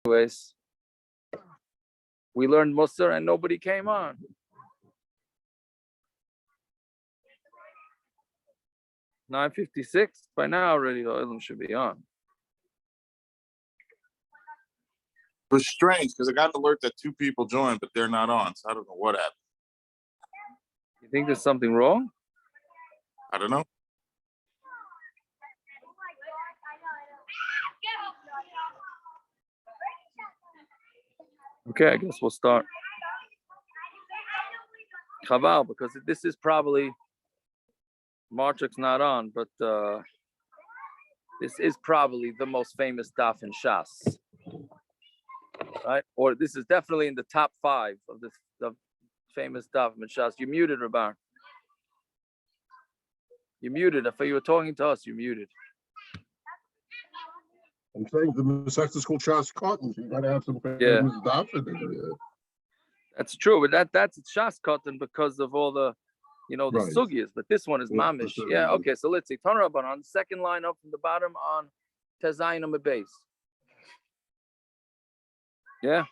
Anyways, we learned Musar and nobody came on. $9:56. By now already the oil should be on. It was strange because I got an alert that 2 people joined, but they're not on. So I don't know what happened. You think there's something wrong? I don't know. Okay, I guess we'll start. Chaval, because this is probably Marchuk's not on, but this is probably the most famous daf in Shas, right? Or this is definitely in the top 5 of the famous daf in Shas. You muted, Rabar. You muted. If you were talking to us, you muted. I'm saying the Masechta School Shas Cotton. You gotta have some famous daf in there. That's true, but that's Shas Cotton because of all the, the Right. sugyas. But this one is mamish. Yeah. Okay. So let's see. Tanraban on the second line up from the bottom on Tezayin on the base. Yeah.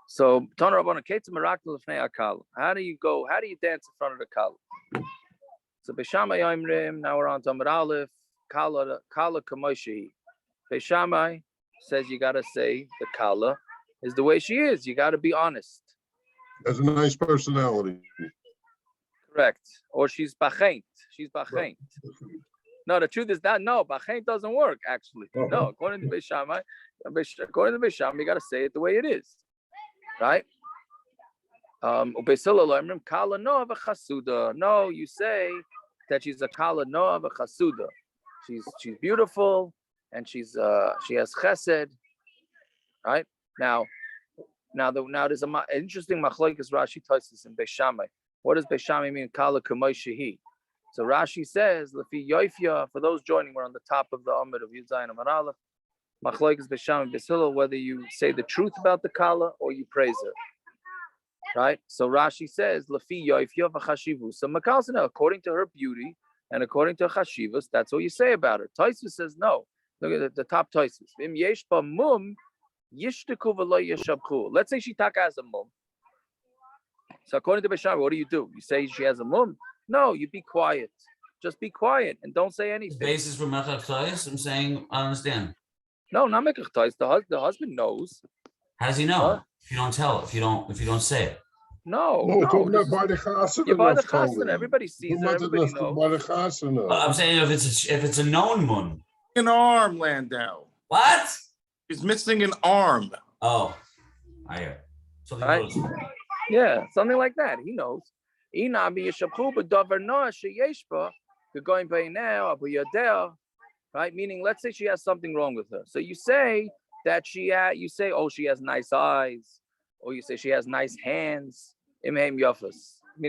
So Tanraban Ketz Miracle of Akal. How do you go? How do you dance in front of the Kallah? So Beishamai Yomrim. Now we're on Tamar Aleph. Kallah Kamoshi. Beishamai says you gotta say the Kallah is the way she is. You gotta be honest. Has a nice personality. Correct. Or she's bachaint. She's bachaint. No, the truth is that no, bachaint doesn't work actually. No, according to Beishamai, you gotta say it the way it is. Right? No, you say that she's a Kallah Noah v'chasuda. She's beautiful and she has chesed. Right? Now there's an interesting Machlokes Rashi Tosfos in Beishamai. What does Beishamai mean? Kallah k'moishehi. So Rashi says, Lefi Yoifya, for those joining, we're on the top of the Amud of Yudzayin Amud Aleph. Machlokes Beishamai Beisilo, whether you say the truth about the Kallah or you praise her. Right? So Rashi says, Lefi Yoifya v'chashivu. So Makalsana, according to her beauty and according to her chashivus, that's what you say about her. Tosfos says no. Look at the top Tosfos. Im yesh ba mum yishtaku v'lo yeshabchu. Let's say she taka has a mum. So according to Beishamai, what do? You say she has a mum? No, you be quiet. Just be quiet and don't say anything. Basis for Machlokes, I'm saying I understand. No, not Machlokes. The husband knows. How does he know? Huh? If you don't tell it, if you don't say it. No. Talking by the chasana. You're by the chasana. Everybody sees it. Everybody knows. By the chasana. I'm saying if it's a known mun. An arm, Landau. What? He's missing an arm. Oh, I hear. Something right? Yeah, something like that. He knows. Right? Meaning, let's say she has something wrong with her. So you say that she has nice eyes, or you say she has nice hands. Meaning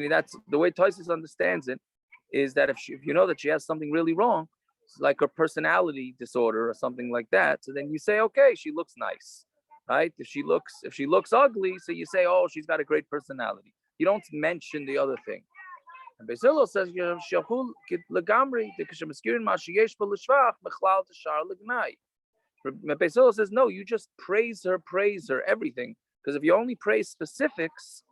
that's the way Tosfos understands it, is that if you know that she has something really wrong, like a personality disorder or something like that, so then you say, okay, she looks nice. Right? If she looks ugly, so you say, oh, she's got a great personality. You don't mention the other thing. And Beisilo says, Beisilo says, no, you just praise her, everything. Because if you only praise specifics,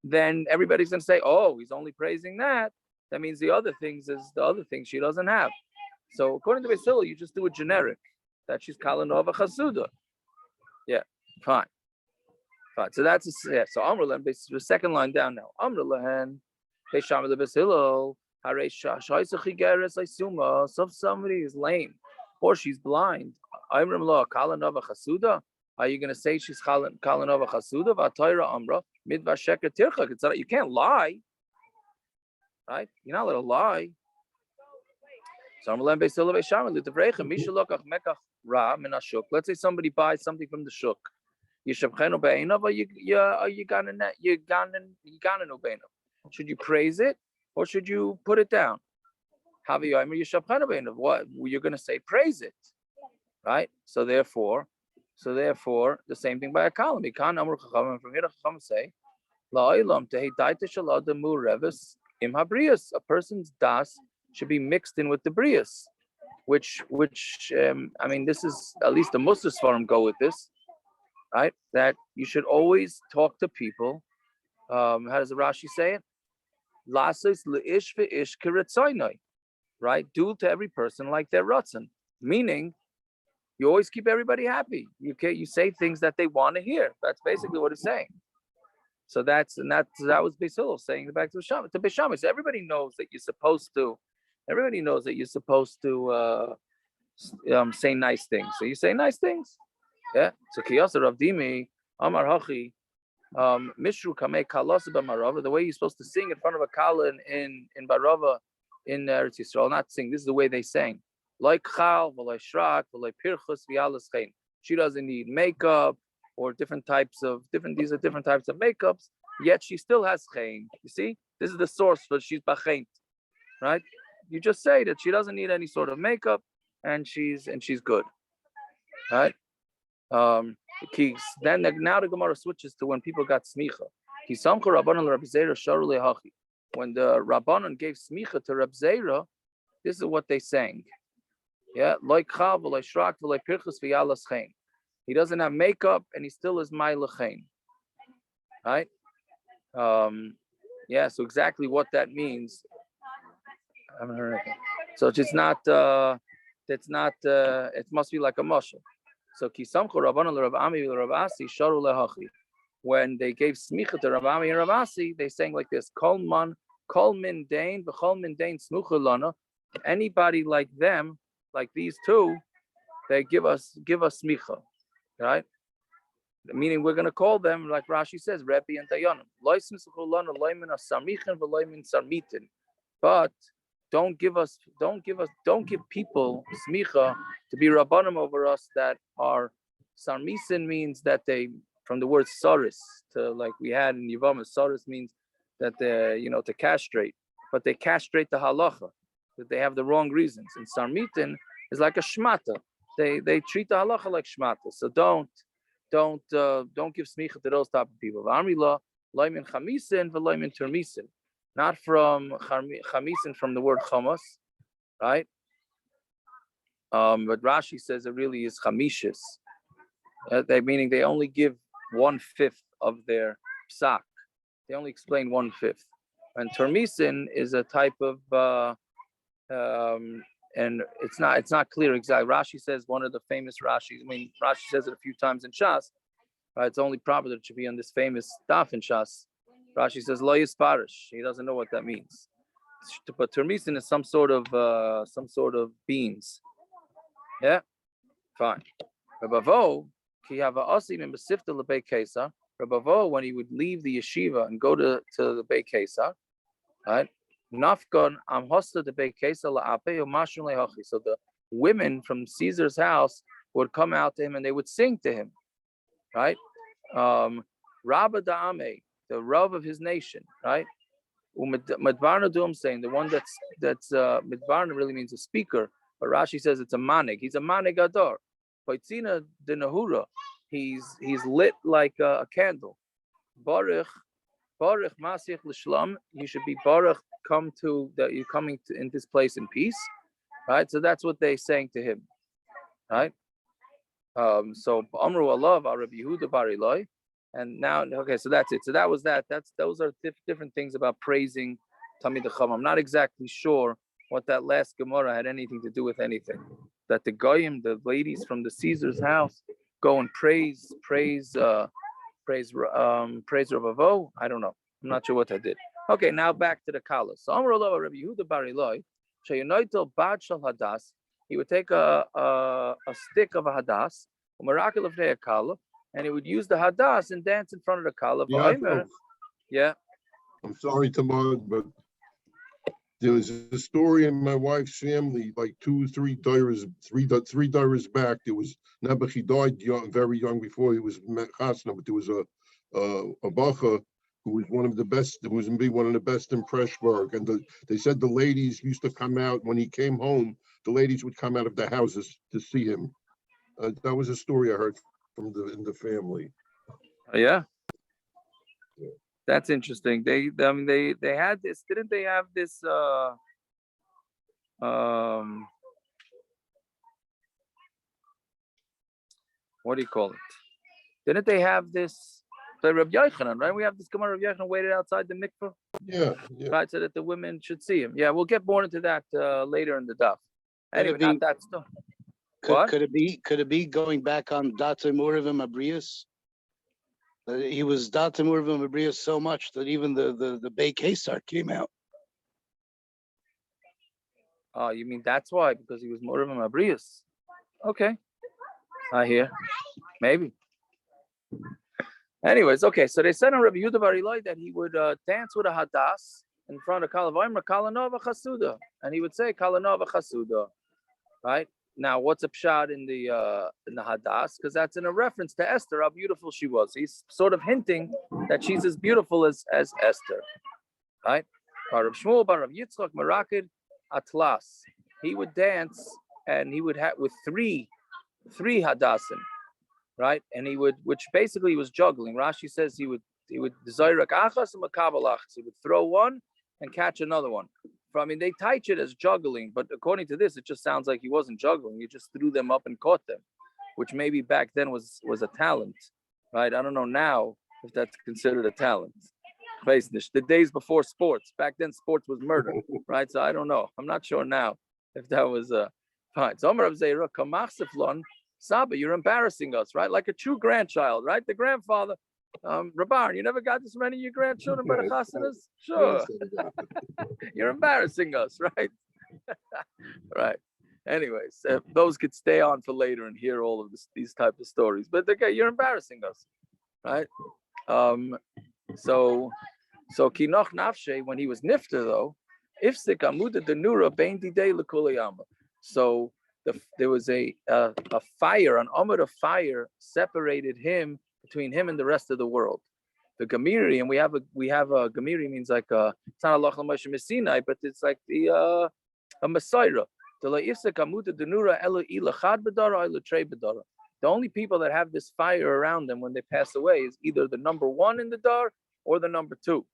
then everybody's going to say, oh, he's only praising that. That means the other things she doesn't have. So according to Beisilo, you just do a generic, that she's Kallah Noah v'chasuda. Yeah, fine. So that's so Amrullah, the second line down now. Amrullah, Beishamai Beisilo, Hare Shaisachi Geres Isuma. So if somebody is lame or she's blind, Amrullah Kallah Noah v'chasuda. Are you going to say she's Kallah Noah v'chasuda? V'atayra Amra midva sheker tircha. You can't lie, right? You're not allowed to lie. Let's say somebody buys something from the shuk. Should you praise it or should you put it down? What you're going to say, praise it, right? So therefore, the same thing by a Kallah. From here, Chacham say, a person's das should be mixed in with the brias. I mean, this is at least the Muslim Sfarim go with this, right? That you should always talk to people. How does the Rashi say it? Lasos leish ve'ish kiritzaynoi, right? Do to every person like their ratzon, meaning you always keep everybody happy. You say things that they want to hear. That's basically what it's saying. So that was Basil saying back to Bishamis. Everybody knows that you're supposed to. Everybody knows that you're supposed to say nice things. So you say nice things. Yeah. So Kiyasa Rav Dimi Amar Hachi Mishru Kamei Kallah B'Marava. The way you're supposed to sing in front of a Kallah in Barava in Eretz Yisrael, not sing. This is the way they sang. Like Chal, v'lay Shrak, v'lay Pirchus, v'yalas Chein. She doesn't need makeup or different types of makeups. Yet she still has Chein. You see, this is the source for she's Bachein, right? You just say that she doesn't need any sort of makeup and she's good, right? Then now the Gemara switches to when people got smicha. When the Rabbanon gave smicha to Reb Zera, this is what they sang. Yeah, like Chav, like Shrak, like Pirchus v'yalas Chein. He doesn't have makeup and he still is Ma'ila Chein. Right? Yeah. So exactly what that means. I haven't heard anything. So it's not. It must be like a mashal. So Kisamcho Rabbanon l'Rav Ami l'Rav Asi sharu lehachi. When they gave smicha to Rav Ami and Rav Asi, they sang like this: Kol min dain v'chol min dain smucha lana. Anybody like them, like these two, they give us smicha, right? Meaning we're going to call them, like Rashi says, Rebbe and Dayanim. But don't give people smicha to be rabbanim over us that are sarmisin means that they, from the word saris, to like we had in Yevamah, saris means that they, to castrate, but they castrate the halacha, that they have the wrong reasons. And sarmitin is like a shmata. They treat the halacha like shmata. So don't give smicha to those type of people. V'amrila loimin chamisin v'loimin termisin, not from chamisin from the word chamas, right? But Rashi says it really is chamishis. Meaning they only give 1/5 of their psak. They only explain 1/5. And termisin is a type of and it's not clear exactly. Rashi says one of the famous Rashis. I mean, Rashi says it a few times in Shas. Right? It's only proper that it should be on this famous daf in Shas. Rashi says lo yisparish. He doesn't know what that means. But termisin is some sort of beans. Yeah, fine. Rabavo ki have asim in besifta lebei kesa. Rabavo, when he would leave the yeshiva and go to the Beit Kesa, right? Nafgon am hosta the Beit Kesa la'ape umashun lehachi. So the women from Caesar's house would come out to him and they would sing to him, right? Rabba da'ame, the Rav of his nation, right? Midvarna Dum saying the one that's Midvarna really means a speaker, but Rashi says it's a manig. He's a manig ador. Poitzina de Nahura, he's lit like a candle. Baruch Masich l'shlam. You should be Baruch. Come to that. You're coming to in this place in peace, right? So that's what they saying to him, right? So Amru Allah Rabbi Yehuda Bar Eloi, and now okay. So that's it. So that was that. Those are different things about praising Tamid Chacham. I'm not exactly sure what that last Gemara had anything to do with anything. That the goyim, the ladies from the Caesar's house, go and praise Rabavo. I don't know. I'm not sure what I did. Okay, now back to the Kallah. So Amar Allah Rabbi Yehuda Bar Eloi, Sheyanoitel Bad Shal Hadas. He would take a stick of a hadas, Umarakil of a Kallah, and he would use the hadas and dance in front of the Kallah. Yeah. I'm sorry, Tamar, but there was a story in my wife's family, like 3 diras back. There was he died young, very young before he was chasna, but there was a bacha who was one of the best, who was one of the best in Preshburg, and they said the ladies used to come out when he came home. The ladies would come out of the houses to see him. That was a story I heard from the family. Yeah. That's interesting. They had this, didn't they have this what do you call it? Didn't they have this? So Rabbi Yochanan, right? We have this Gemara. Rabbi Yochanan waited outside the mikveh, Yeah. right, so that the women should see him. Yeah, we'll get more into that later in the daf. Anyway, not that stuff. Could it be going back on Data Muravim Abrius? He was Data Muravim Abrius so much that even the Bay Kesar came out. Oh, you mean that's why? Because he was Muravim Abrius. Okay. I hear. Maybe. Anyways, okay. So they said on Rabbi Yehuda Bar Ilai that he would dance with a hadas in front of Kallah Nova Chasuda, and he would say Kallah Nova Chasuda, right? Now, what's a pshat in the hadas? Because that's in a reference to Esther, how beautiful she was. He's sort of hinting that she's as beautiful as Esther, right? Bar Rav Shmuel, Bar Rav Yitzchak, Marakid, Atlas. He would dance, and he would have with three hadasim, right? And he would, which basically was juggling. Rashi says he would desire achas and makabalach. He would throw one and catch another one. I mean, they teach it as juggling, but according to this, it just sounds like he wasn't juggling. He just threw them up and caught them, which maybe back then was a talent, right? I don't know now if that's considered a talent. The days before sports, back then sports was murder, right? So I don't know. I'm not sure now if that was fine. So Amar Zeira, Kamachsiflon, Saba, you're embarrassing us, right? Like a true grandchild, right? The grandfather. Rabar, you never got this many of your grandchildren by the chasanas? Sure. You're embarrassing us, right? Right. Anyways, those could stay on for later and hear all of these type of stories. But okay, you're embarrassing us, right? So Kinoch Nafshe, when he was nifter though, ifsik amuda denura bein didei l'kulayama. So there was a fire, an amud of fire separated him between him and the rest of the world. The Gamiri, and we have a Gamiri means like it's not a Lach L'Moshe Messinai, but it's like a Messiah. The only people that have this fire around them when they pass away is either the number one in the dar or the number two,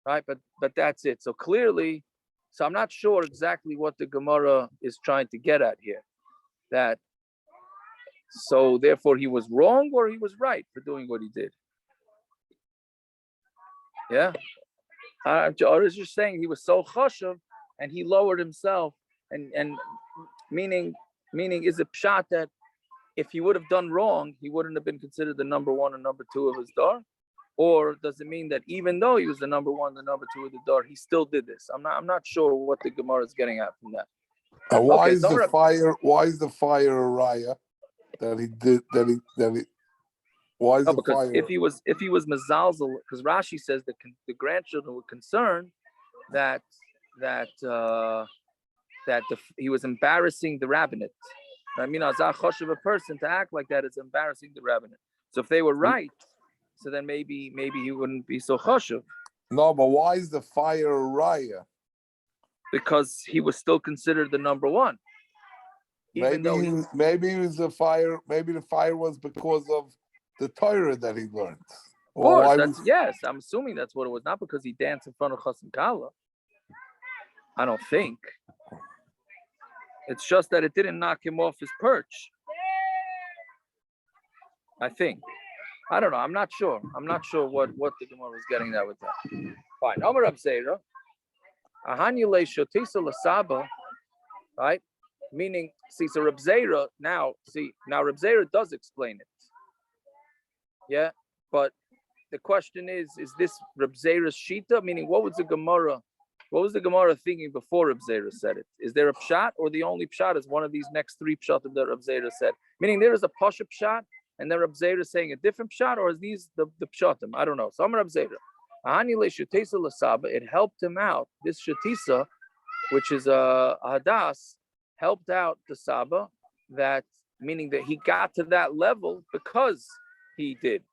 right? But that's it. So clearly, so I'm not sure exactly what the Gemara is trying to get at here. That so therefore he was wrong or he was right for doing what he did. Yeah, I was just saying he was so chashav and he lowered himself, and meaning is it pshat that if he would have done wrong, he wouldn't have been considered the number one and number two of his dar? Or does it mean that even though he was the number one, the number two of the dar, he still did this? I'm not sure what the Gemara is getting at from that. Why is the fire a raya that he did why is the fire? If he was mezalzel, because Rashi says that the grandchildren were concerned that he was embarrassing the rabbinate. I mean, as a choshev a person to act like that is embarrassing the rabbinate. So if they were right, so then maybe he wouldn't be so choshev. No, but why is the fire a raya? Because he was still considered the number one. Maybe he was the fire. Maybe the fire was because of the Torah that he learned. Yes, I'm assuming that's what it was. Not because he danced in front of Chassan Kallah. I don't think. It's just that it didn't knock him off his perch. I think. I don't know. I'm not sure. I'm not sure what the Gemara was getting at with that. Fine. Amar Rab Zeira. Ahanyule shotisa lasaba. Right? Meaning, so Rab Zeira, now Rab Zeira does explain it. Yeah? But the question is this Rab Zeira's shita? Meaning, what was the Gemara thinking before Rab Zeira said it? Is there a pshat, or the only pshat is one of these next three pshatim that Rab Zeira said? Meaning there is a pasha pshat, and then Rab Zeira saying a different pshat, or is these the pshatim? I don't know. So I'm Rab Zeira. It helped him out. This shatisa, which is a hadas, helped out the Saba, that meaning that he got to that level because he did.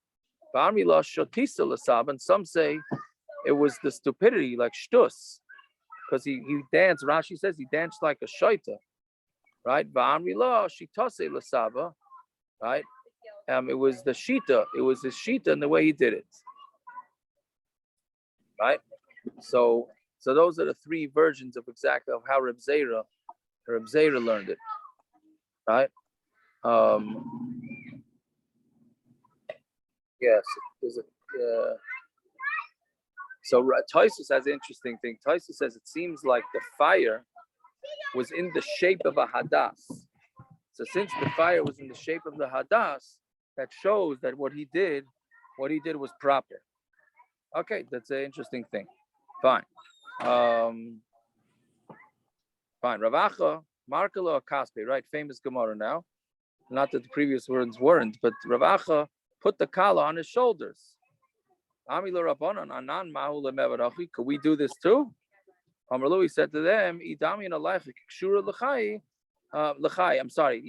And some say it was the stupidity, like shtus, because he danced. Rashi says he danced like a shaita, right? Right? It was the shita. It was his shita and the way he did it, right? So those are the three versions of exactly of how Reb Zeira learned it, right? Yes, there's a. So Toysus has an interesting thing. Toysus says it seems like the fire was in the shape of a hadas. So since the fire was in the shape of the hadas, that shows that what he did was proper. Okay, that's an interesting thing. Fine. Fine. Ravacha, Markalo Kaspe, right? Famous Gemara now. Not that the previous words weren't, but Ravacha put the Kallah on his shoulders. Could we do this too? He said to them, I'm sorry.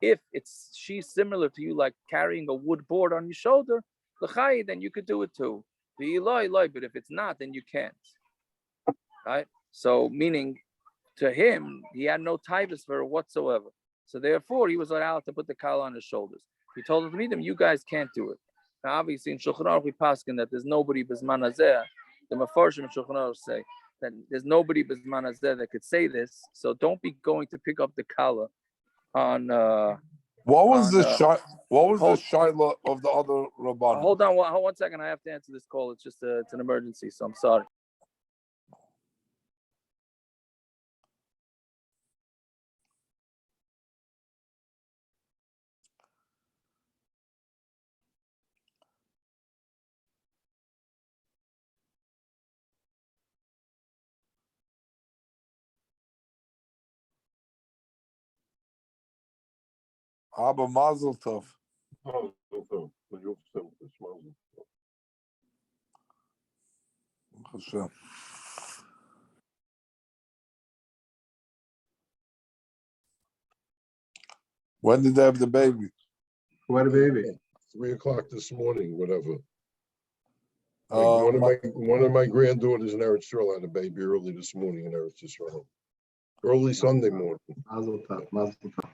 If she's similar to you, like carrying a wood board on your shoulder, then you could do it too. But if it's not, then you can't. Right? So meaning to him, he had no tivus for her whatsoever. So therefore, he was allowed to put the Kallah on his shoulders. He told them to meet him, you guys can't do it. Now, obviously, in Shulchan Aruch we paskin that there's nobody bizman hazeh. The Mefarshim in Shulchan Aruch say that there's nobody bizman hazeh that could say this. So don't be going to pick up the Kallah on. What was the shaila of the other rabbanim? Hold on, 1 second. I have to answer this call. It's just it's an emergency, so I'm sorry. Abba Mazel Tov. Hashem. When did they have the baby? What a baby. 3:00 this morning, whatever. One of my granddaughters in Eretz Yisrael had a baby early this morning in Eretz Yisrael. Early Sunday morning. Mazel tov, mazel tov.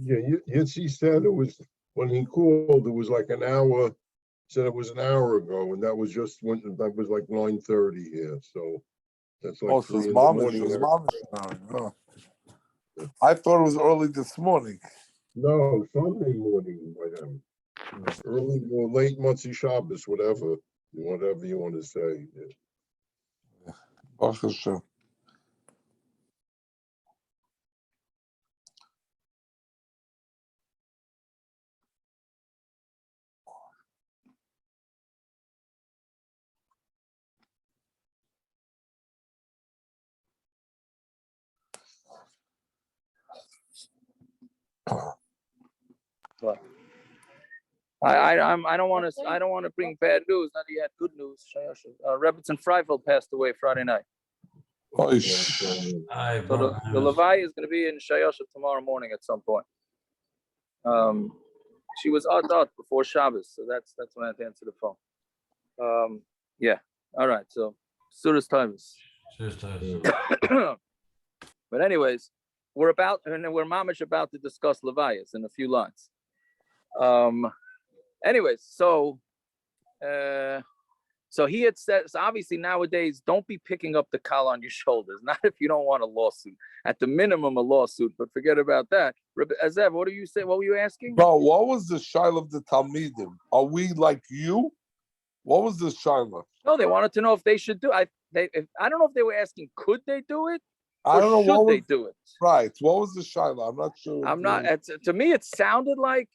Yeah, Yitzi said it was, when he called, it was like an hour, said it was an hour ago, and that was just when, that was like 9:30 here, so that's like So 3 it's in the morning. now. I thought it was early this morning. No, Sunday morning, madam. Early or late Motzi Shabbos, whatever you want to say. Yeah. Baruch Hashem. I don't want to bring bad news. Not that you had good news. Rebbetzin Freifeld passed away Friday night. So the Levi is going to be in Shayosha tomorrow morning at some point. She was out before Shabbos, so that's when I had to answer the phone. Yeah. All right. So Surah's times. But anyways, we're mamish about to discuss Levias in a few lines. Anyways, so he had said, so obviously nowadays, don't be picking up the Kallah on your shoulders. Not if you don't want a lawsuit. At the minimum, a lawsuit, but forget about that. Azev, what do you say? What were you asking? No, what was the shaila of the Talmidim? Are we like you? What was the shaila? No, they wanted to know if they should do. I don't know if they were asking, could they do it? I don't know. Should they do it? Right. What was the shaila? I'm not sure. I'm not. To me, it sounded like,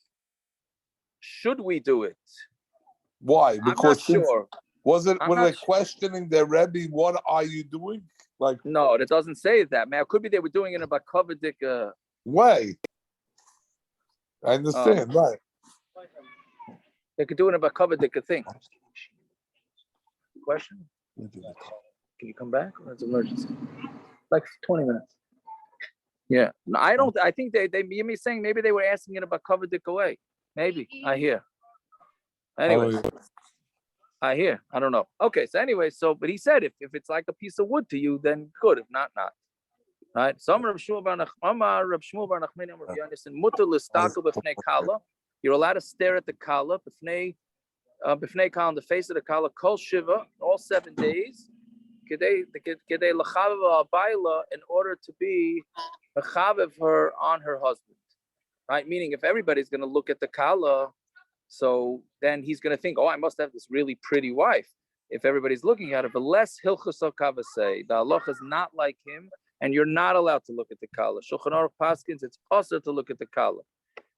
should we do it? Why? Because I'm not sure. Were they questioning their Rebbe? What are you doing? Like, no, it doesn't say that, man. It could be they were doing it in a Bakovidik way. I understand, right? They could do it in a Bakovidik thing. Question? Can you come back? Or it's emergency? Like 20 minutes. Yeah. No, I don't. I think they me saying maybe they were asking it about Bakovidik away. Maybe. I hear. Anyway. I hear. I don't know. Okay. So anyway, but he said if it's like a piece of wood to you, then good. If not, not. Right. Some Reb Shmuel bar Nachmani mutar l'stakel b'fnei Kallah. You're allowed to stare at the Kallah b'fnei Kallah, on the face of the Kallah, kol shiva, all 7 days. kedei l'chavev abayla, in order to be mechavev her on her husband, right? Meaning, if everybody's going to look at the Kallah, so then he's going to think, oh, I must have this really pretty wife. If everybody's looking at it, but less hilchos kavasei, the halacha is not like him, and you're not allowed to look at the Kallah. Shulchan Aruch paskins, it's also to look at the Kallah.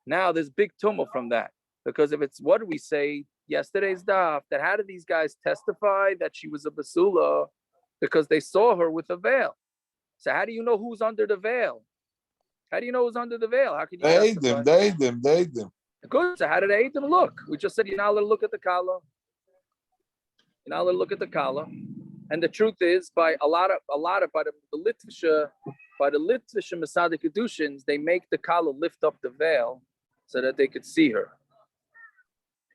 Now there's big tumult from that, because if it's, what did we say yesterday's daf, that how did these guys testify that she was a basula? Because they saw her with a veil. So how do you know who's under the veil? How do you know who's under the veil? How can you testify? They ate them. Good. So how did they eat them? Look, we just said you're not allowed to look at the Kallah. You're not allowed to look at the Kallah. And the truth is, by a lot of by the Litvisha Masada Kedushins, they make the Kallah lift up the veil so that they could see her.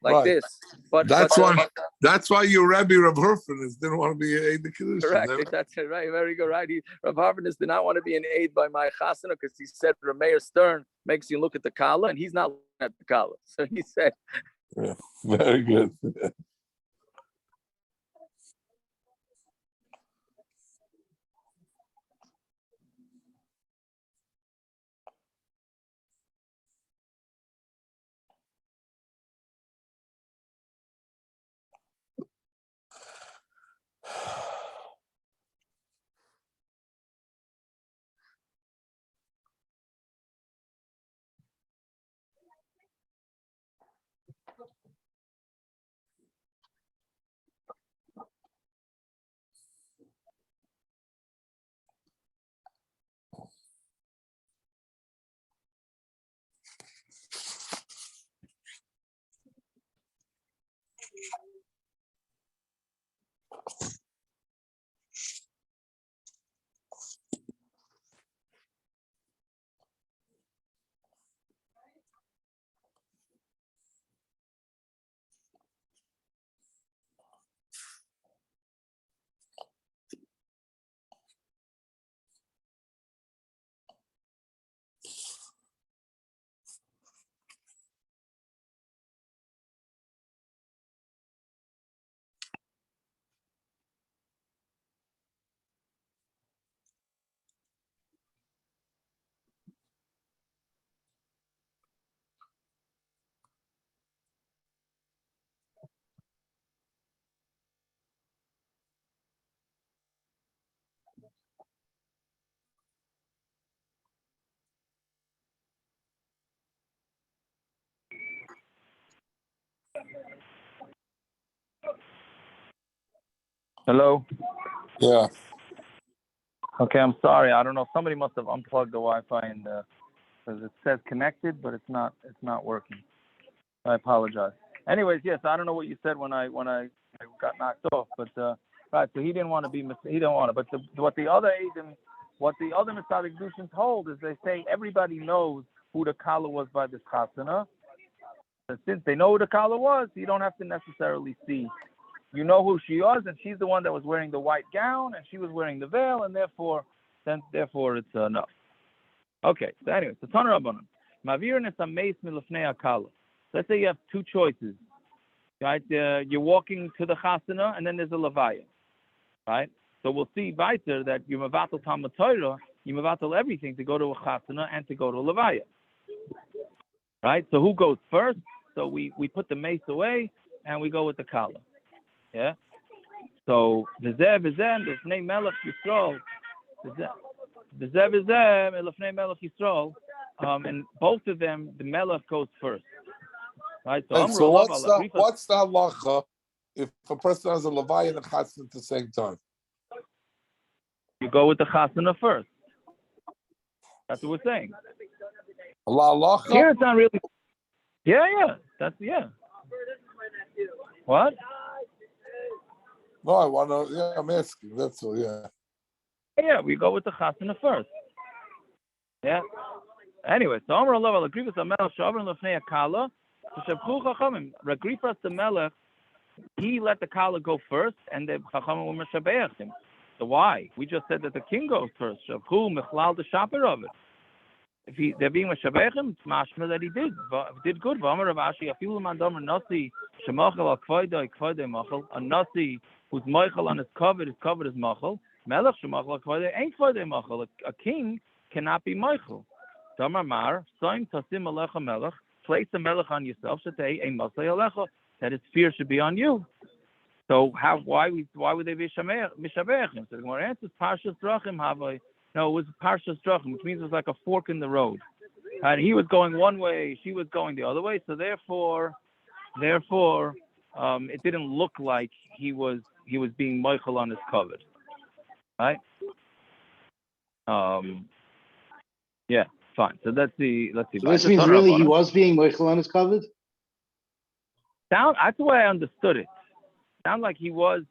Like Right. this. But that's why your Rabbi Rav Hurfanis didn't want to be an aid the Kedushin. Correct. That's it, right. Very good. Right. Rav Hurfanis did not want to be an aid by my chasana because he said Rameir Stern makes you look at the Kallah, and he's not looking at the Kallah. So he said, yeah, very good. hello. Yeah. Okay, I'm sorry. I don't know. Somebody must have unplugged the Wi-Fi and because it says connected, but it's not working. I apologize. Anyways, yes, I don't know what you said when I got knocked off, but right. So he didn't want to be. He didn't want to. But what the other Masadic Dushin hold is they say everybody knows who the Kallah was by this chasana. And since they know who the Kallah was, you don't have to necessarily see. You know who she was, and she's the one that was wearing the white gown, and she was wearing the veil, and therefore it's enough. Okay. So anyway, so Tana Rabbanan, Mavir nesameis milafnei Kallah. Let's say you have two choices, right? You're walking to the chasana, and then there's a levaya, right? So we'll see weiter that you mevatel Talmud Torah, you mevatel everything to go to a chasana and to go to a levaya, right? So who goes first? So we put the mace away, and we go with the Kallah. Yeah. So v'zeh l'fnei melech Yisrael, v'zeh l'fnei melech Yisrael, and both of them the melech goes first, right? So what's the halacha if a person has a levaya and a chassan at the same time? You go with the chasana first. That's what we're saying. Halacha? Here it's not really. Yeah. That's yeah. What? No, I want to. Yeah, I'm asking. That's all. Yeah. Yeah, we go with the chasana first. Yeah. Anyway, so Amar Allah Agrippas the Melech Shavrin Lefnei Kallah. Agrippas the Melech, he let the Kallah go first, and the Chachamim were meshabeach him. So why? We just said that the king goes first. Shavchu Mechlal the Shaper of it. if they're being Meshavechim, it's mashma that he did good. A nasi who's Michael on his covered is Machal. Melech shemachal k'vodei ain't k'vodei machal. A king cannot be Michael. Damar mar, soim tasim alecha melech. Place a melech on yourself. Shetei ein masay alecha. That his fear should be on you. So why would they be mishabechim? So the Gemara answers Parshas Drachim Havai. No, it was Parshas Drachim, which means it was like a fork in the road. And he was going one way, she was going the other way. So therefore, it didn't look like he was being Michael on his covered. Right? Yeah, fine. So let's see. So this means really he was being Michael on his covered? That's the way I understood it. Sound like he was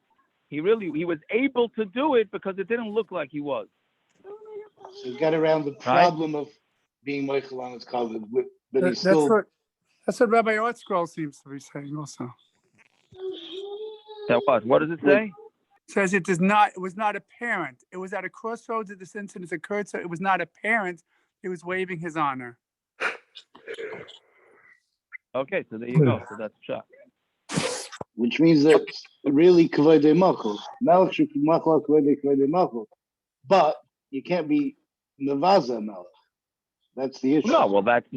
able to do it because it didn't look like he was. So he got around the problem of being Michael on his covered, but he's still. That's what Rabbi Ortzcroll seems to be saying also. That was. What does it say? It says it was not apparent. It was at a crossroads that this incident occurred, so it was not apparent he was waiving his honor. Okay, so there you go. So that's shot. Which means that really k'vodei machal. Melech shemachal k'vodei machal. But you can't be nevaza melech. That's the issue. No, well, that's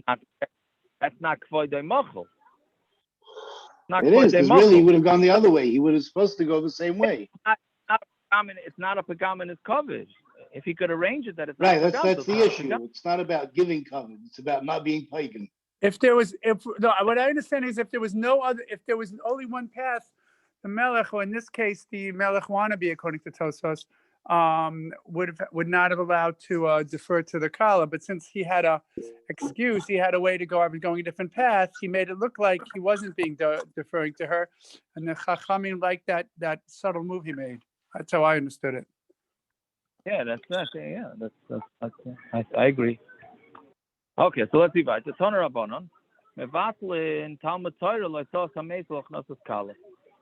not k'vodei machal. It is, because really he would have gone the other way. He would have supposed to go the same way. It's not a pagam in his coverage. If he could arrange it, that it's right. That's the issue. It's not about giving coverage. It's about not being pagan. What I understand is if there was only one path, the Melech, or in this case the Melech wannabe, according to Tosfos, would not have allowed to defer to the Kallah. But since he had a excuse, he had a way to go. I was going a different path. He made it look like he wasn't being deferring to her, and the Chachamim liked that subtle move he made. That's how I understood it. Yeah, I agree. Okay, so let's see. The Toner Rabbanon, mevatlin Talmud Torah leitzos hameis l'achnosas Kallah.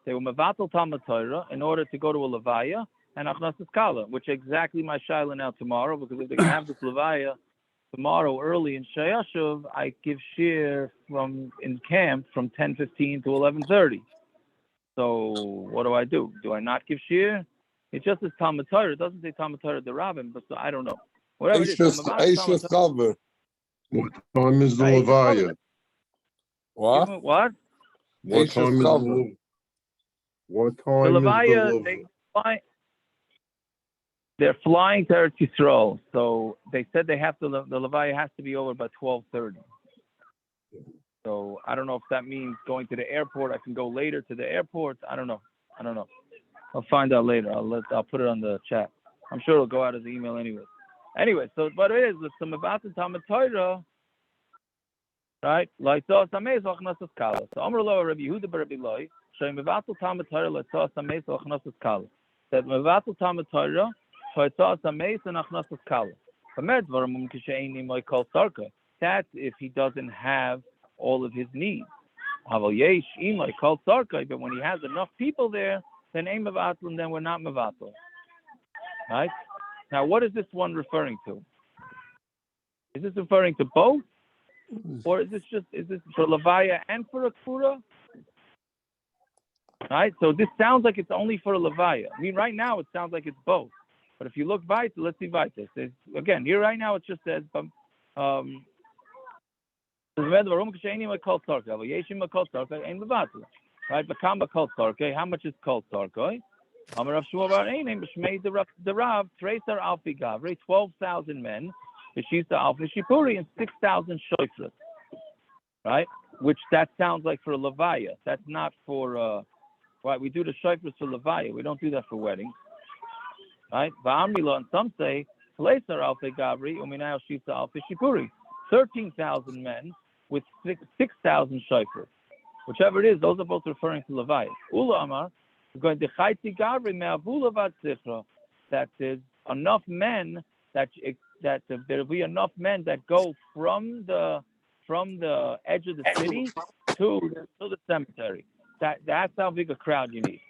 They were mevatel Talmud Torah in order to go to a levaya and achnosas Kallah, which exactly my shaila now tomorrow, because if they can have this levaya tomorrow early in Shayashuv, I give shir in camp from 10:15 to 11:30. So what do? Do I not give shir? It just says Talmud Torah. It doesn't say Talmud Torah the Rabbin, but I don't know. Whatever it is. Cover. What time is the levaya? What? What? What time is the levaya? They're flying to Eretz Yisrael, so they said the levaya has to be over by 12:30. So I don't know if that means going to the airport. I can go later to the airport. I don't know. I'll find out later. I'll put it on the chat. I'm sure it'll go out as an email anyway. Anyway, so what it is, some about the Talmud Torah, right? Like so, Kallah. So Amr Lo Rabbi Yehuda Rabbi Loi, showing mevatel Talmud Torah, like so, Sameis Achnosas Kallah. That mevatel Talmud Torah, like so, Sameis and Achnosas Kallah. That's if he doesn't have all of his needs. But when he has enough people there, then aim mevatel, and then we're not mevatel. Right? Now, what is this one referring to? Is this referring to both? Or is this for Levaya and for a Kfura? Right? So this sounds like it's only for a Levaya. I mean, right now it sounds like it's both. But if you look Vita, let's see Vita. Again, here right now it just says, right? How much is Kol Tarkei? The Rav, Tracer Alfi Gavre, 12,000 men, Beshisa Alfi Shipuri, and 6,000 Shoifras. Right? Which that sounds like for a Levaya. That's not for, right? We do the Shoifras for Levaya. We don't do that for weddings. Right? Va'amrila, and some say, Tracer Alfi Gavre, Uminayo Shisa Alfi Shipuri. 13,000 men with 6,000 Shoifras. Whichever it is, those are both referring to Levaya. Ula Amar, going to that there's enough men that there'll be enough men that go from the edge of the city to the cemetery. That's how big a crowd you need.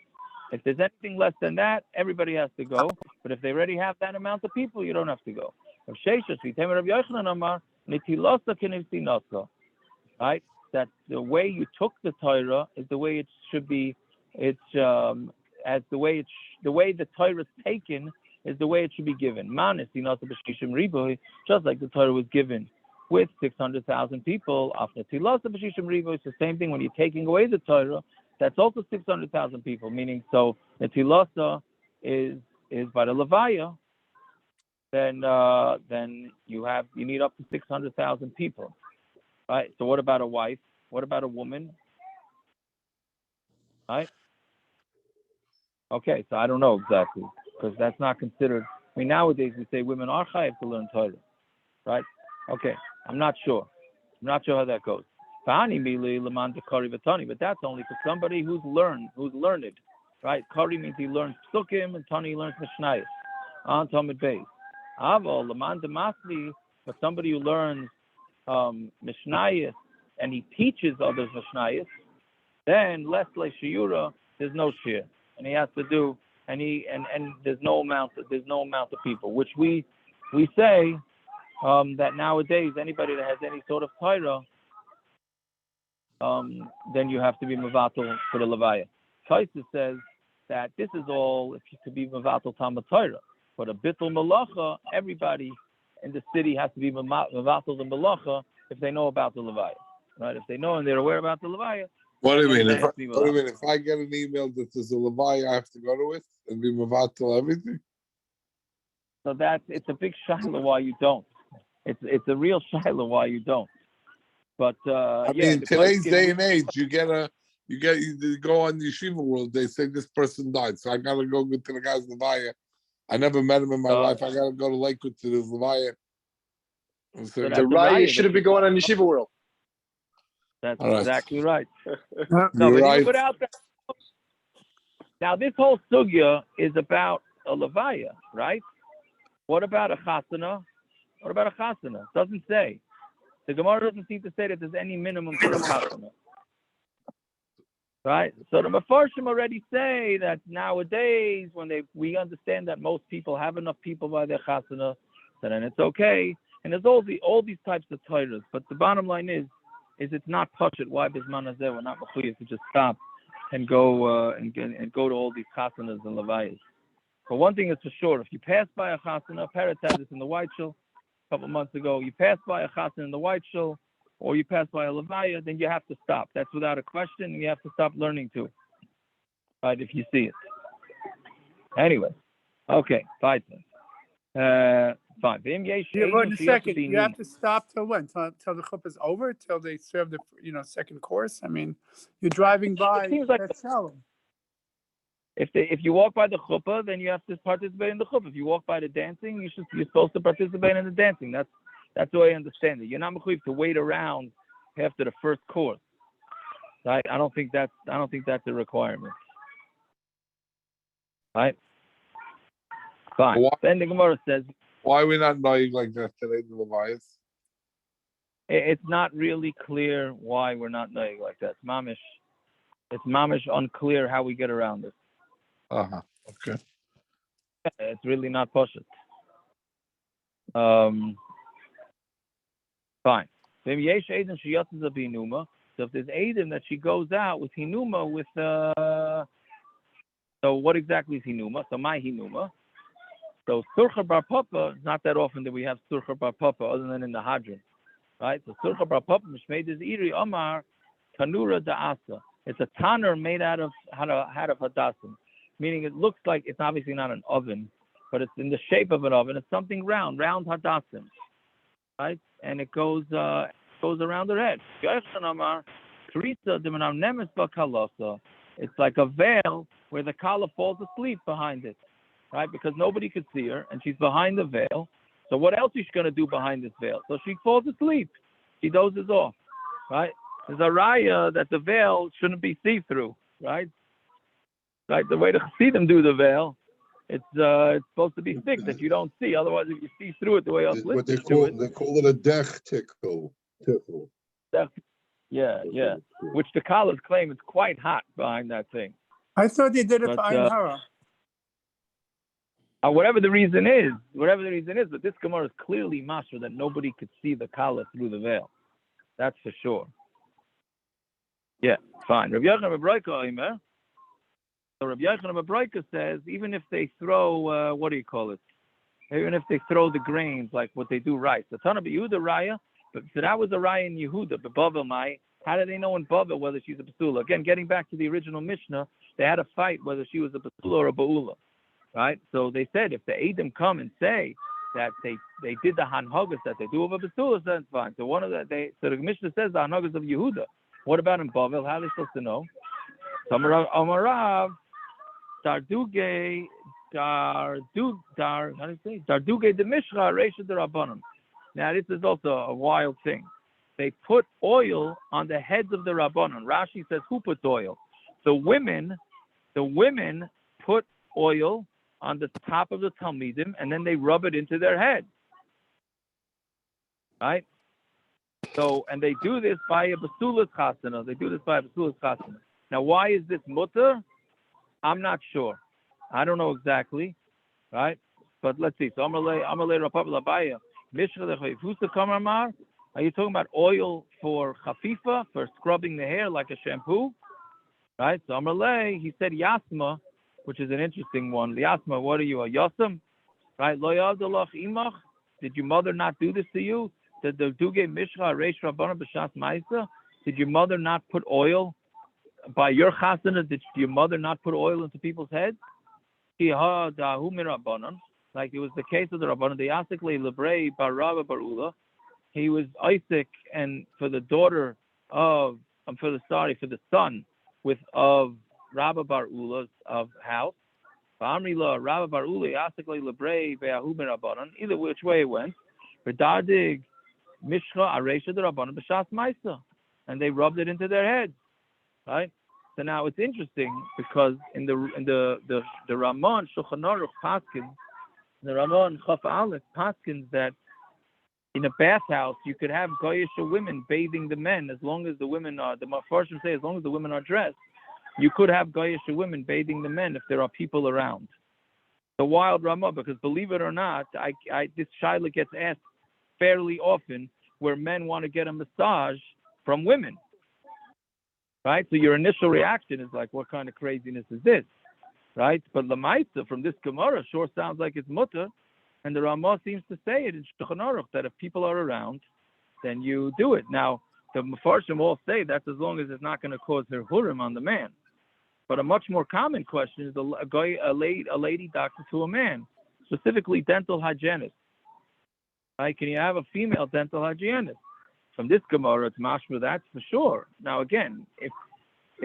If there's anything less than that, everybody has to go. But if they already have that amount of people, you don't have to go. Right? That the way you took the Torah is the way it should be. It's as the way the way the Torah is taken is the way it should be given. Manis, just like the Torah was given with 600,000 people. After Tilasa b'shishim riboy, it's the same thing when you're taking away the Torah. That's also 600,000 people. Meaning, so the Tilasa is by the Levaya. Then you need up to 600,000 people. Right. So what about a wife? What about a woman? Right. Okay. So I don't know exactly because that's not considered. I mean, nowadays we say women are chayav to learn Torah. Right. Okay. I'm not sure. I'm not sure how that goes. But that's only for somebody who's learned. Right. Kari means he learns psukim and Tani learns mishnayos on Talmud Beis. Aval leman demasli, but somebody who learns mishnayos and he teaches others mishnayos, then less like shiura, there's no shir, and he has to do, and there's no amount of people, which we say that nowadays anybody that has any sort of Torah, then you have to be mevatel for the levaya. Kaisa says that this is all if you could be mevatel Talmud Torah, but a bittul malacha, everybody in the city has to be mevatel the malacha if they know about the levaya, right? If they know and they're aware about the levaya. What do you mean? If I get an email that there's a levaya, I have to go to it and be mevatel everything. So it's a big shiloh why you don't. It's a real shiloh why you don't. But I mean, today's day and age, you go on Yeshiva World. They say this person died, so I gotta go to the guy's levaya. I never met him in my life. I gotta go to Lakewood to the levaya. So the raya should have been going on Yeshiva World. That's exactly right. You're right. Now, this whole sugya is about a levaya, right? What about a chasana? Doesn't say. The Gemara doesn't seem to say that there's any minimum for a chasana. Right? So the Mefarshim already say that nowadays, when we understand that most people have enough people by their chasana, so then it's okay. And there's all these types of Torahs. But the bottom line is it's not pashut. Why bisman hazeh we're not mechuyev to just stop and go and go to all these chasanas and levayas. But one thing is for sure, if you pass by a chasana, Peretz had this in the White Shul a couple months ago, you pass by a chasana in the White Shul, or you pass by a levaya, then you have to stop. That's without a question, and you have to stop learning too. Right, if you see it. Anyway, okay, fine. Fine. Wait a second. You have to stop till when? Till the chuppah is over? Till they serve the second course? I mean, you're driving by. It seems like that's shallow. If you walk by the chuppah, then you have to participate in the chuppah. If you walk by the dancing, you're supposed to participate in the dancing. That's the way I understand it. You're not mechuyev to wait around after the first course. Right? I don't think that's a requirement. Right? Fine. Then the Gemara says, why are we not knowing like that today, the levayas? It's not really clear why we're not knowing like that. It's mamish unclear how we get around this. Okay. It's really not pashut. Fine. So if there's Aiden that she goes out with hinuma with so what exactly is hinuma? So my hinuma. So surcha bar papa, not that often that we have surcha bar papa other than in the hadron. Right? So surcha bar papa mishmeid is iri omar tanura da'asa. It's a tanner made out of hadassim. Meaning it looks like it's obviously not an oven, but it's in the shape of an oven. It's something round hadassim. Right? And it goes around the head. It's like a veil where the Kallah falls asleep behind it, right? Because nobody could see her, and she's behind the veil. So what else is she going to do behind this veil? So she falls asleep. She dozes off, right? There's a raya that the veil shouldn't be see-through, right? Right. The way the Chassidim do the veil, it's supposed to be thick that you don't see. Otherwise, if you see through it the way else what they call it a dech tickle. Yeah. Which the Kallahs claim it's quite hot behind that thing. I thought they did it for Ayin Hara. whatever the reason is, but this Gemara is clearly master that nobody could see the Kallah through the veil. That's for sure. Yeah, fine. Rabbi Yochanan B'Broika Omer. So Rabbi Yochanan B'Broika says, even if they throw, what do you call it? Even if they throw the grains, like what they do rice. The Tana B'Yehuda Raya, but so that was a Raya in Yehuda, but Bavel Mai. How do they know in Bavel whether she's a Basula? Again, getting back to the original Mishnah, they had a fight whether she was a Basula or a Ba'ula. Right? So they said if the Edom come and say that they did the Hanhogas that they do of a Basula, so that's fine. So so the Mishnah says the Hanhogas of Yehuda. What about in Bavel? How are they supposed to know? Amarav, Darduge, how do you say? Darduge the mishra, Reisha the Rabbanim. Now this is also a wild thing. They put oil on the heads of the Rabbanim. Rashi says, who put oil? The women put oil on the top of the Talmidim, and then they rub it into their head. Right? So, and they do this by a Basulas Chasana. Now, why is this mutter? I'm not sure. I don't know exactly. Right? But let's see. So, Amalei Rapab Labaya. Are you talking about oil for chafifa, for scrubbing the hair like a shampoo? Right? So Amalei, he said Yasma, which is an interesting one. Yasma, what are you, a Yasam? Right? Lo yavdalach imach. Did your mother not do this to you? Did the duge mishra reish rabbana b'shas ma'isa? Did your mother not put oil by your chasana? Did your mother not put oil into people's heads? Like it was the case of the Rabbanan, the Yasikle Lebrei Bar Rava Bar Ula. He was Isaac, and for the daughter of, for the son of Rabba Bar Ula's of house. Amrila Rabba Bar Ula Yasikle Lebrei Be'ahu Ben Rabbanan. Either which way it went. V'dardig Mishra Aresha the Rabbanan B'shas Ma'isa, and they rubbed it into their heads. Right. So now it's interesting because in the Ramon Shulchan Aruch Paskins, the Ramon Chaf Aleph Paskins that in a bathhouse you could have goyish women bathing the men as long as the women are. The Mafarshim say as long as the women are dressed, you could have goyish women bathing the men if there are people around. The wild Ramah, because believe it or not, this shaila gets asked fairly often where men want to get a massage from women. Right? So your initial reaction is like, what kind of craziness is this? Right? But Lamaisa from this Gemara sure sounds like it's mutter, and the Ramah seems to say it in Shulchan Aruch that if people are around, then you do it. Now, the Mefarshim all say that's as long as it's not going to cause herhurim on the man. But a much more common question is a lady doctor to a man, specifically dental hygienist. Right? Can you have a female dental hygienist? From this Gemara, it's mashma, that's for sure. Now, again, if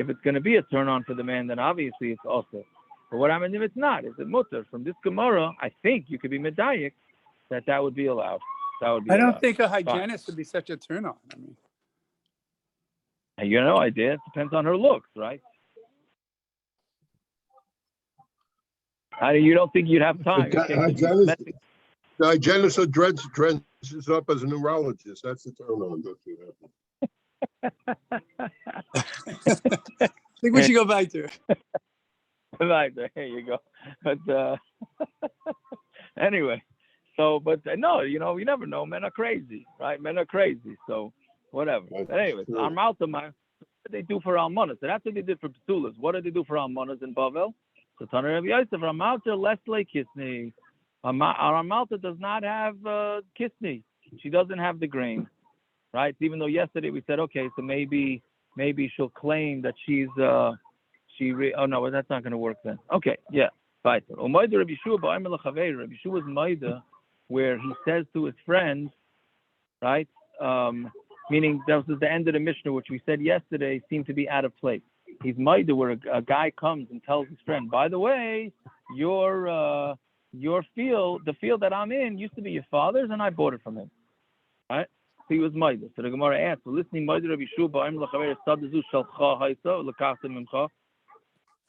it's going to be a turn-on for the man, then obviously it's also. But what happens if it's not? Is it mutter? From this Gemara, I think you could be medayik that would be allowed. I don't think a hygienist would be such a turn-on. I mean, you have no idea. It depends on her looks, right? You don't think you'd have time? The hygienist dresses up as a neurologist. That's the turn-on. I think we should go back to it. Right, there you go. But anyway, so, but no, you never know. Men are crazy, right? Men are crazy. So whatever. But anyway, so what did they do for almonas? So that's what they did for Psulas. What did they do for almonas in Bavel? So Tanur Rav Yosef, Ramalta Leslie Kisney. Ramalta does not have Kisney. She doesn't have the grain, right? Even though yesterday we said, okay, so maybe she'll claim that she's oh no, that's not going to work then. Okay, yeah, fine. Rabbi Yeshua's Maida, where he says to his friends, right? Meaning that was the end of the Mishnah, which we said yesterday seemed to be out of place. He's Maida, where a guy comes and tells his friend, by the way, your field, the field that I'm in, used to be your father's, and I bought it from him. Right? So he was Maida. So the Gemara asked, so listening, Maida Rabbi Yeshua,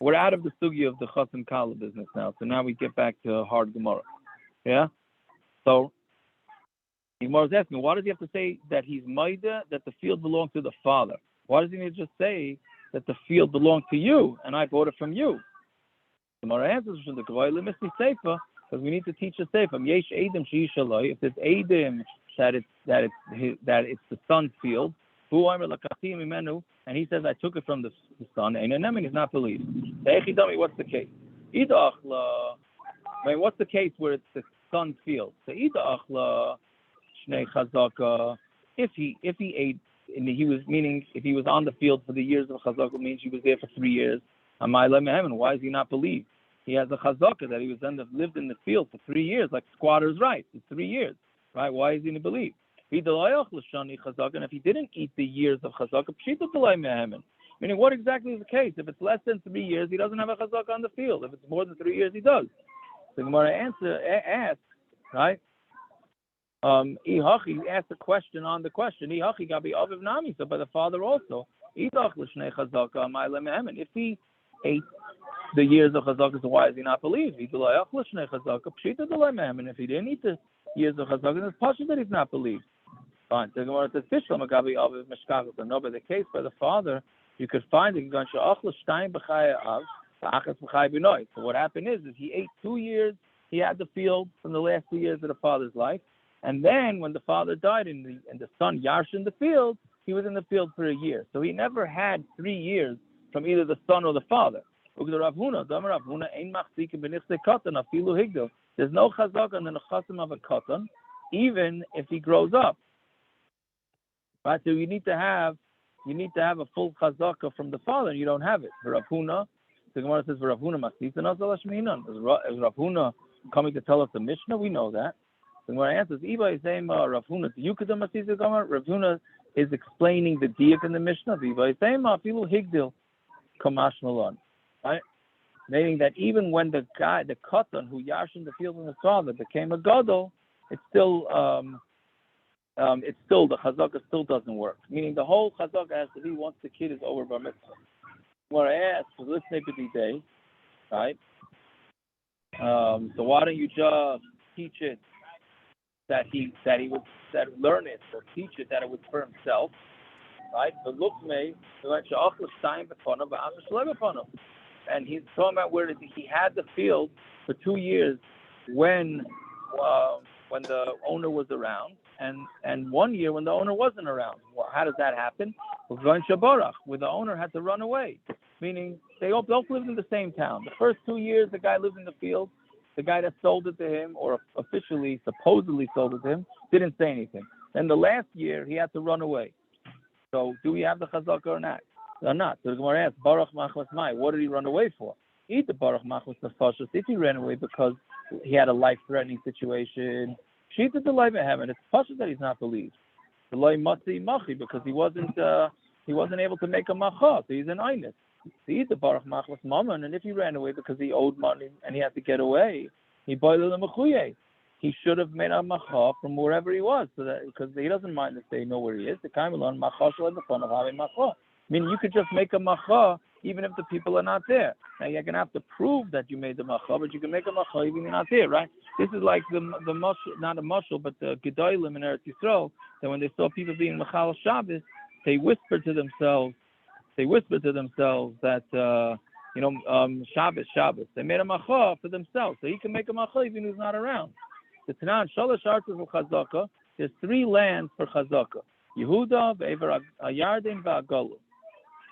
we're out of the sugi of the Chas and Kallah business now. So now we get back to hard Gemara. Yeah? So the Gemara is asking, why does he have to say that he's Maida, that the field belongs to the father? Why doesn't he just say that the field belonged to you and I bought it from you? The Gemara answers from the Gedolim Mishnah Seifa, because we need to teach a sefer. Yesh edim sheishaloi. If there's edim that it's the son's field, and he says I took it from the son, and he's not believed. What's the case? What's the case where it's the son's field? If he ate, and he was meaning if he was on the field for the years of chazaka, means he was there for 3 years. And why is he not believed? He has a chazaka that he was lived in the field for 3 years, like squatter's rights. It's 3 years, right? Why is he not believed? And if he didn't eat the years of chazaka, meaning what exactly is the case? If it's less than 3 years, he doesn't have a chazaka on the field. If it's more than 3 years, he does. The Gemara asks, right? He asked a question on the question. So by the father also. If he ate the years of chazaka, so why is he not believed? If he didn't eat the years of chazaka, it's possible that he's not believed. Fine. The Gemara says, no, but the case by the father, you could find it. So what happened is he ate 2 years. He had the field from the last 2 years of the father's life, and then when the father died and the son yarshed in the field, he was in the field for a year. So he never had 3 years from either the son or the father. There's no chazaka in the nechasim of a katan, even if he grows up. Right, so you need to have a full chazaka from the father, and you don't have it. For Rav Huna, the Gemara says, "Rav Huna masita nazal shminan." Is Rav Huna coming to tell us the Mishnah? We know that. The Gemara answers, "Iba is saying Rav Huna to yukadam masita gamar." Rav Huna is explaining the diak in the Mishnah. Iba is saying afilu higdil kamash malon. Right, meaning that even when the katan who yarshed in the field of his father became a gadol, it's still the chazaka still doesn't work. Meaning the whole chazaka has to be once the kid is over bar mitzvah. What I asked was let's make it day, right? So why don't you just teach it that he would learn it or teach it that it was for himself, right? But look me, and he's talking about where he had the field for 2 years when the owner was around, and 1 year when the owner wasn't around. Well, how does that happen? Where the owner had to run away, meaning they both lived in the same town. The first 2 years, the guy lived in the field. The guy that sold it to him, or supposedly sold it to him, didn't say anything. Then the last year, he had to run away. So, do we have the chazaka or not? Or not? So the Gemara asks, Baruch Machmas Mai, what did he run away for? Eat the Baruch Machmas Nefashos. If he ran away because he had a life-threatening situation, Shita the life of heaven. It's possible that he's not believed. The loy matzi machi, because he wasn't able to make a macha, so he's an einus. So eat the Baruch Machmas Mammon, and if he ran away because he owed money and he had to get away, he boiled the mechuye. He should have made a macha from wherever he was, so that because he doesn't mind if they know where he is. The kaimelon macha shel the fun of having macha. I mean, you could just make a macha even if the people are not there. Now you're gonna have to prove that you made the macha, but you can make a macha even if you're not there, right? This is like the mushal, not a mushal, but the gedolim in Eretz Yisrael. That when they saw people being machal Shabbos, they whispered to themselves that Shabbos. They made a macha for themselves, so he can make a macha even if he's not around. The Tanan Shalosh Artzos of Chazaka. There's 3 lands for Chazaka: Yehuda, Ve'ever Ayarden, Ve'Agalil.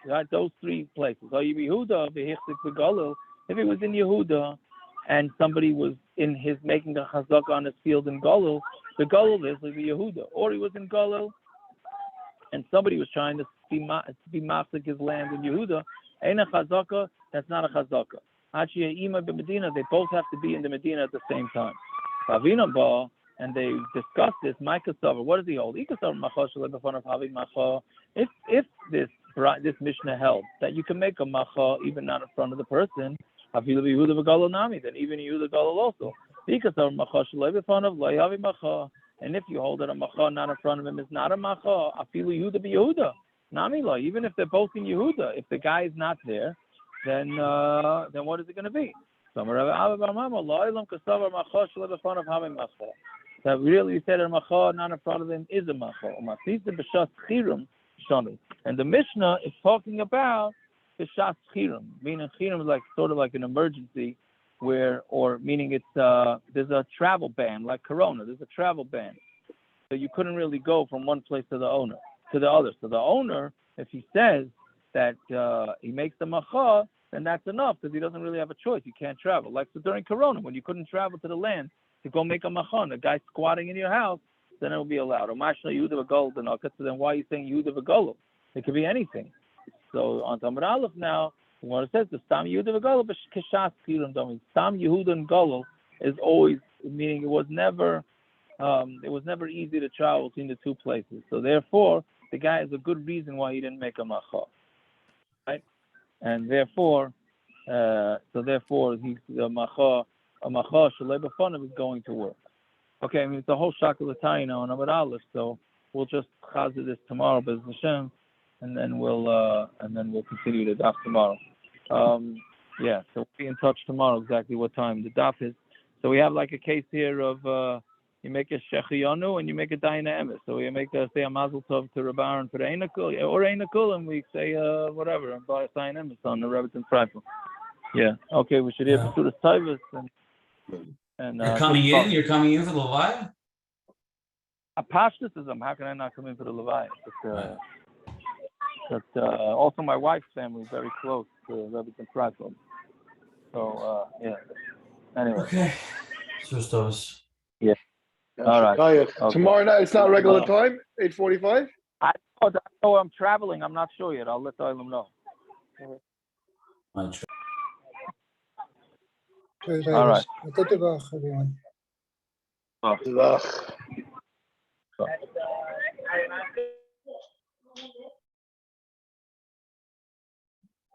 Right, those 3 places. So Yehuda, Ve'Hichzik, Ve'Galil. If it was in Yehuda, and somebody was making a Chazaka on his field in Galil, the Galil is like the Yehuda. Or he was in Galil, and somebody was trying to be mafsik his land in Yehuda. Ain't a Chazaka. That's not a Chazaka. Hachi Ima b'Medina. They both have to be in the Medina at the same time. And they discussed this. Micah Sover, what does he hold? If this Mishnah held that you can make a macha even not in front of the person, then even Yehuda Galil also. And if you hold that a macha not in front of him is not a macha, Yehuda be Yehuda. Even if they're both in Yehuda, if the guy is not there, then what is it going to be? That really we said a macha not in front of him is a macha. And the Mishnah is talking about b'shas chirum, meaning chirum is like sort of like an emergency or meaning it's there's a travel ban like Corona. There's a travel ban, so you couldn't really go from one place to the other. So the owner, if he says that he makes the macha, then that's enough because he doesn't really have a choice. You can't travel. Like so during Corona, when you couldn't travel to the land to go make a macha, and a guy squatting in your house, then it will be allowed. Or mashna Yehuda v'gol, then why are you saying Yehuda v'gol? It could be anything. So on Amud Aleph now, when it says the Stam Yehuda v'gol, but kishas kirim domin. Stam Yehuda and Golol is always meaning it was never easy to travel between the two places. So therefore, the guy has a good reason why he didn't make a macha, right? And therefore, he's the macha. A macha shalei b'fanav is going to work. Okay, I mean it's a whole shakalatay now on Amud Aleph, so we'll just chazer this tomorrow, B'ez Hashem, and then we'll continue the daf tomorrow. So we'll be in touch tomorrow exactly what time the daf is. So we have like a case here of you make a shechiyanu and you make a dayna emes. So we make say a mazel tov to Rabbi Aaron for the einakul or einakul, and we say whatever and buy a dayna emes on the Rebbetzin Freifel. Yeah. Okay, we should hear from the Tivus and You're coming in. You're coming in for the Levaya. Apashtism. How can I not come in for the Levaya? But also my wife's family is very close to Rebbetzin Freifel. So Anyway. Okay. Sustos. Yeah. All right. Okay. Tomorrow night, it's not regular time, 8:45? I know I'm traveling. I'm not sure yet. I'll let the Olam know. All right. everyone.